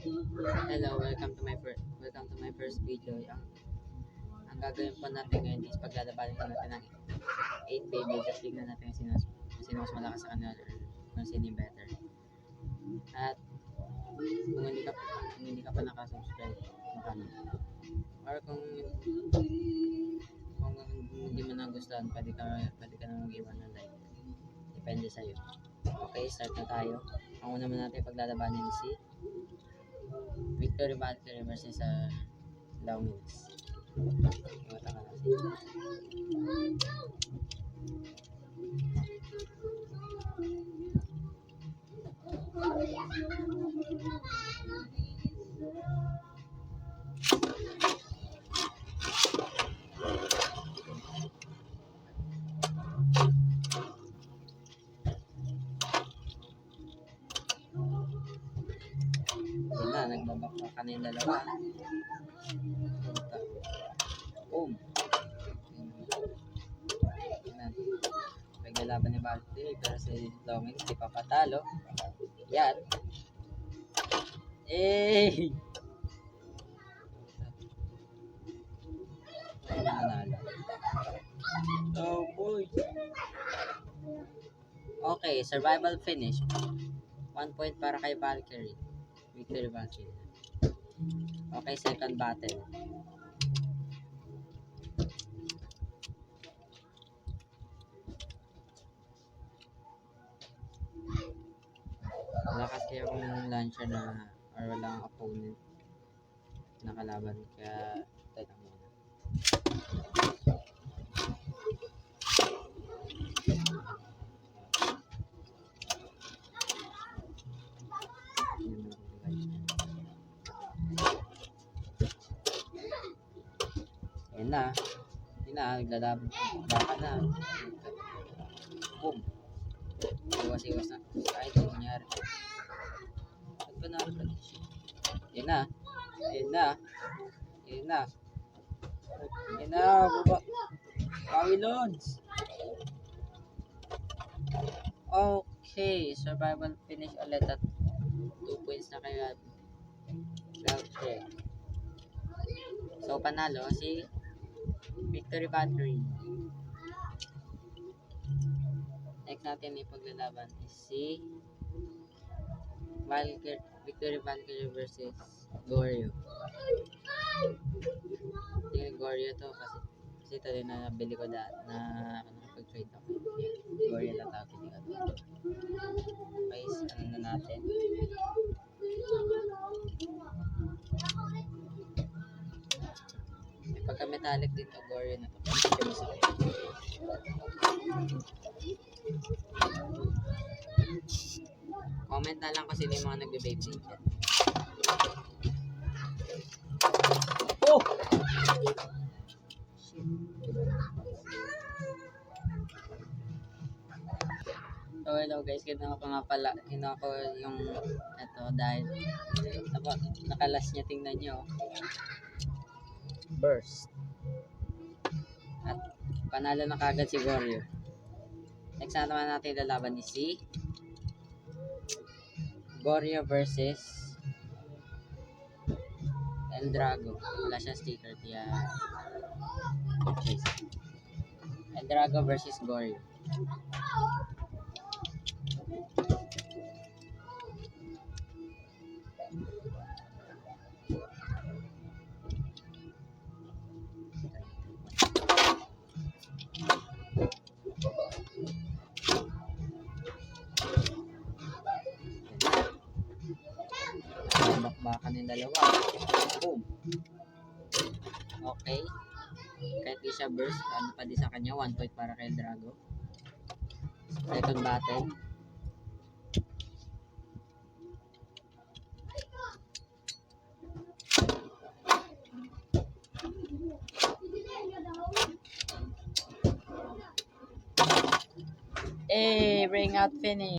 Hello, welcome to my first video. Ang gagawin po natin ngayon is paglalabanin po natin ng 8 baby. Just tignan natin sino mas malakas sa kanila or kung sino yung better. At kung hindi ka pa nakasubscribe, or kung hindi mo nagustuhan, pwede ka na mag-iwan ng like. Depende sa'yo. Okay, start na tayo. Ang una muna natin paglalabanin si Victory Valkyrie versus Lawmins. Iwata ka natin. Yun na, nagbabakwa ka na yung dalawa. Boom! Yun na. Paglalaban ni Valkyrie pero si Lawmins di pa patalo. Yan. Eh! Nanalo. Oh boy! Okay, survival finish. 1 point para kay Valkyrie. Victory Valkyrie. Okay, second battle. Wala kasi akong launcher na or walang opponent na kalaban kaya tayo muna. Ayan na. Yun na, naglalaban. Baka na. Boom. Iwas-iwas na. Ay, ito nangyari. Ba't ba naroon? Yan na. Yan na. Yan na. Yan na. Baba. Pawilons. Okay. Survival finish ulit at 2 points na kaya. Okay. So, panalo si Victory Valkyrie. Next natin ipaglalaban is si Victory Valkyrie versus Goryo. Tingnan Goryo to kasi ito din na nabili ko na nakapag-trade ako. Goryo lang tawag ko. Okay, ano na natin. Pagka metallic dito, Goryo na to. Comment na lang kasi yung mga nagbe-vape dyan. Oh! So hello guys, kinuha ko yung ito dahil nakalas niya, tingnan nyo. Burst. At panalo na kagad si Goryo. Next na naman natin lalaban ni si Goryo versus El Drago. Wala siyang sticker kaya El Drago versus Goryo. Bakbakan yung dalawa. Boom. Okay. Kahit di siya burst, ano pa di sa kanya, 1 point para kay Drago. Second battle. Ring out finish.